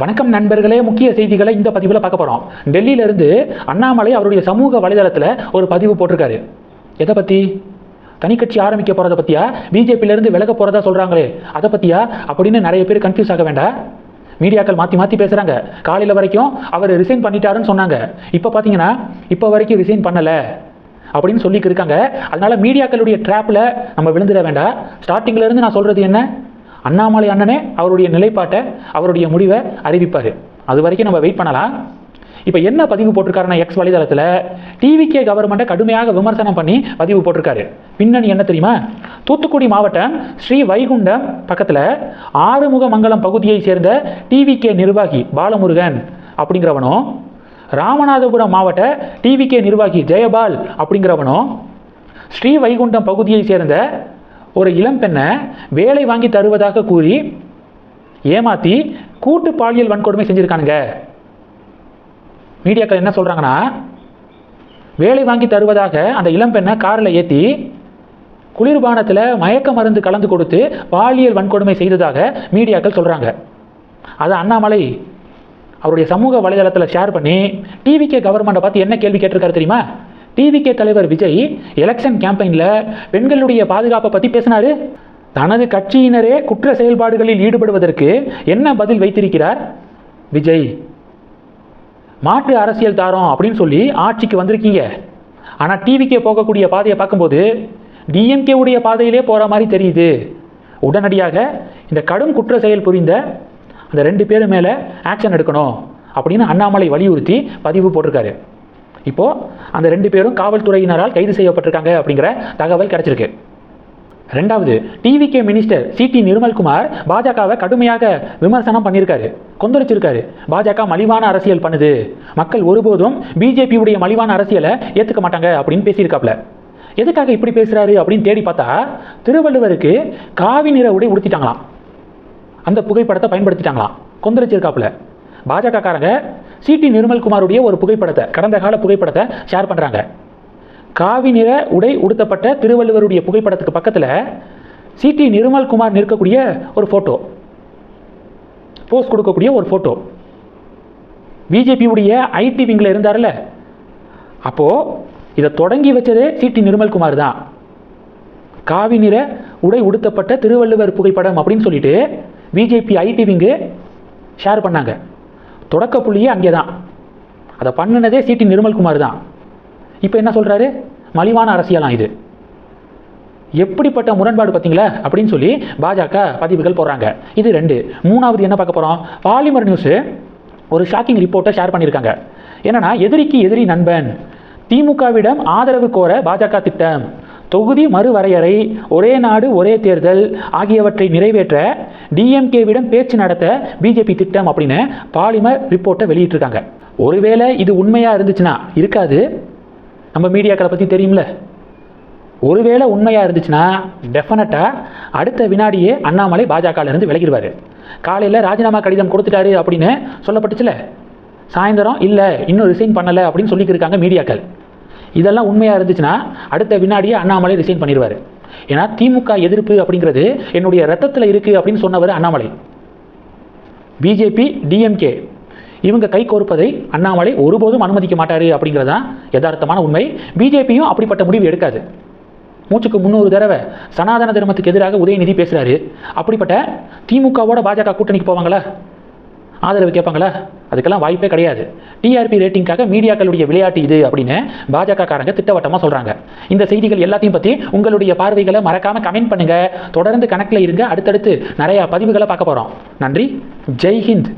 வணக்கம் நண்பர்களே, முக்கிய செய்திகளை இந்த பதிவில் பார்க்க போகிறோம். டெல்லியிலிருந்து அண்ணாமலை அவருடைய சமூக வலைதளத்தில் ஒரு பதிவு போட்டிருக்காரு. எதை பற்றி? தனிக்கட்சி ஆரம்பிக்க போகிறத பற்றியா? பிஜேபியிலேருந்து விலக போகிறதா சொல்கிறாங்களே அதை பற்றியா அப்படின்னு நிறைய பேர் கன்ஃபியூஸ் ஆக வேண்டாம். மீடியாக்கள் மாற்றி மாற்றி பேசுகிறாங்க. காலையில் வரைக்கும் அவர் ரிசைன் பண்ணிட்டாருன்னு சொன்னாங்க. இப்போ பார்த்தீங்கன்னா இப்போ வரைக்கும் ரிசைன் பண்ணலை அப்படின்னு சொல்லிட்டு இருக்காங்க. அதனால் மீடியாக்களுடைய ட்ராப்பில் நம்ம விழுந்துட வேண்டாம். ஸ்டார்டிங்கிலேருந்து நான் சொல்கிறது என்ன, அண்ணாமலை அண்ணனே அவருடைய நிலைப்பாட்டை, அவருடைய முடிவை அறிவிப்பார். அது வரைக்கும் நம்ம வெயிட் பண்ணலாம். இப்போ என்ன பதிவு போட்டிருக்காருன்னா, எக்ஸ் வலைதளத்தில் டிவிகே கவர்மெண்ட்டை கடுமையாக விமர்சனம் பண்ணி பதிவு போட்டிருக்காரு. பின்னணி என்ன தெரியுமா? தூத்துக்குடி மாவட்டம் ஸ்ரீ வைகுண்டம் பக்கத்தில் ஆறுமுகமங்கலம் பகுதியை சேர்ந்த டிவிகே நிர்வாகி பாலமுருகன் அப்படிங்கிறவனும், ராமநாதபுரம் மாவட்ட டிவிகே நிர்வாகி ஜெயபால் அப்படிங்கிறவனும் ஸ்ரீ வைகுண்டம் பகுதியை சேர்ந்த ஒரு இளம் பெண்ணை வேலை வாங்கி தருவதாக கூறி ஏமாற்றி கூட்டு பாலியல் வன்கொடுமை செஞ்சுருக்கானுங்க. மீடியாக்கள் என்ன சொல்கிறாங்கன்னா, வேலை வாங்கி தருவதாக அந்த இளம் பெண்ணை காரில் ஏற்றி குளிர்பானத்தில் மயக்க மருந்து கலந்து கொடுத்து பாலியல் வன்கொடுமை செய்ததாக மீடியாக்கள் சொல்கிறாங்க. அதை அண்ணாமலை அவருடைய சமூக வலைதளத்தில் ஷேர் பண்ணி டிவிகே கவர்மெண்ட்டை பார்த்து என்ன கேள்வி கேட்டிருக்காரு தெரியுமா? டிவிகே தலைவர் விஜய் எலெக்ஷன் கேம்பெயினில் பெண்களுடைய பாதுகாப்பை பற்றி பேசினார். தனது கட்சியினரே குற்ற செயல்பாடுகளில் ஈடுபடுவதற்கு என்ன பதில் வைத்திருக்கிறார் விஜய்? மாற்று அரசியல் தாரோம் அப்படின்னு சொல்லி ஆட்சிக்கு வந்திருக்கீங்க. ஆனால் டிவிகே போகக்கூடிய பாதையை பார்க்கும்போது டிஎம்கே உடைய பாதையிலே போகிற மாதிரி தெரியுது. உடனடியாக இந்த கடும் குற்ற செயல் புரிந்த அந்த 2 பேர் மேலே ஆக்ஷன் எடுக்கணும் அப்படின்னு அண்ணாமலை வலியுறுத்தி பதிவு போட்டிருக்காரு. இப்போது அந்த 2 பேரும் காவல்துறையினரால் கைது செய்யப்பட்டிருக்காங்க அப்படிங்கிற தகவல் கிடைச்சிருக்கு. ரெண்டாவது, டிவிகே மினிஸ்டர் சிடி நிர்மல்குமார் பாஜகவை கடுமையாக விமர்சனம் பண்ணியிருக்காரு, கொந்தளிச்சிருக்காரு. பாஜக மலிவான அரசியல் பண்ணுது, மக்கள் ஒருபோதும் பிஜேபியுடைய மலிவான அரசியலை ஏற்றுக்க மாட்டாங்க அப்படின்னு பேசியிருக்காப்ல. எதுக்காக இப்படி பேசுகிறாரு அப்படின்னு தேடி பார்த்தா, திருவள்ளுவருக்கு காவி நிற உடை உடுத்திட்டாங்களாம், அந்த புகைப்படத்தை பயன்படுத்திட்டாங்களாம், கொந்தளிச்சிருக்காப்புல. பாஜகக்காரங்க சிடி நிர்மல்குமாருடைய ஒரு புகைப்படத்தை, கடந்த கால புகைப்படத்தை ஷேர் பண்ணுறாங்க. காவி நிற உடை உடுத்தப்பட்ட திருவள்ளுவருடைய புகைப்படத்துக்கு பக்கத்தில் சிடி நிர்மல்குமார் நிற்கக்கூடிய ஒரு ஃபோட்டோ, போஸ்ட் கொடுக்கக்கூடிய ஒரு ஃபோட்டோ. பிஜேபியுடைய ஐடி விங்கில் இருந்தார்ல, அப்போது இதை தொடங்கி வச்சதே சிடி நிர்மல்குமார் தான். காவி நிற உடை உடுத்தப்பட்ட திருவள்ளுவர் புகைப்படம் அப்படின்னு சொல்லிட்டு பிஜேபி ஐடி விங்கு ஷேர் பண்ணாங்க. தொடக்க புள்ளியே அங்கே தான். அதை பண்ணினதே சிடி நிர்மல்குமார் தான். இப்போ என்ன சொல்கிறாரு? மலிவான அரசியலாம் இது. எப்படிப்பட்ட முரண்பாடு பார்த்தீங்களா அப்படின்னு சொல்லி பாஜக பதிவுகள் போடுறாங்க. இது 2. மூணாவது என்ன பார்க்க போகிறோம்? பாலிமர் நியூஸு ஒரு ஷாக்கிங் ரிப்போர்ட்டை ஷேர் பண்ணியிருக்காங்க. என்னன்னா, எதிரிக்கு எதிரி நண்பன், திமுகவிடம் ஆதரவு கோர பாஜக திட்டம், தொகுதி மறுவரையறை, ஒரே நாடு ஒரே தேர்தல் ஆகியவற்றை நிறைவேற்ற டிஎம்கேவிடம் பேச்சு நடத்த பிஜேபி திட்டம் அப்படின்னு பாலிமர் ரிப்போர்ட்டை வெளியிட்டிருக்காங்க. ஒருவேளை இது உண்மையாக இருந்துச்சுன்னா, இருக்காது, நம்ம மீடியாக்களை பற்றி தெரியும்ல, ஒருவேளை உண்மையாக இருந்துச்சுன்னா டெஃபினட்டாக அடுத்த வினாடியே அண்ணாமலை பாஜகலேருந்து விலகிடுவார். காலையில் ராஜினாமா கடிதம் கொடுத்துட்டாரு அப்படின்னு சொல்லப்பட்டுச்சுல, சாயந்தரம் இல்லை இன்னும் ரிசைன் பண்ணலை அப்படின்னு சொல்லிக்கிருக்காங்க மீடியாக்கள். இதெல்லாம் உண்மையாக இருந்துச்சுன்னா அடுத்த வினாடியே அண்ணாமலை ரிசைன் பண்ணிடுவார். ஏன்னா திமுக எதிர்ப்பு அப்படிங்கிறது என்னுடைய ரத்தத்தில் இருக்குது அப்படின்னு சொன்னவர் அண்ணாமலை. பிஜேபி டிஎம்கே இவங்க கை கோர்ப்பதை அண்ணாமலை ஒருபோதும் அனுமதிக்க மாட்டார் அப்படிங்கிறதான் யதார்த்தமான உண்மை. பிஜேபியும் அப்படிப்பட்ட முடிவு எடுக்காது. மூச்சுக்கு 300 தடவை சனாதன தர்மத்துக்கு எதிராக உதயநிதி பேசுகிறாரு. அப்படிப்பட்ட திமுகவோட பாஜக கூட்டணிக்கு போவாங்களா? ஆதரவு கேட்பாங்களா? அதுக்கெல்லாம் வாய்ப்பே கிடையாது. டிஆர்பி ரேட்டிங்காக மீடியாக்களுடைய விளையாட்டு இது அப்படின்னு பாஜக காரங்க திட்டவட்டமாக சொல்கிறாங்க. இந்த செய்திகள் எல்லாத்தையும் பற்றி உங்களுடைய பார்வைகளை மறக்காமல் கமெண்ட் பண்ணுங்கள். தொடர்ந்து கணக்கில் இருங்க. அடுத்தடுத்து நிறையா பதிவுகளை பார்க்க போகிறோம். நன்றி. ஜெய் ஹிந்த்.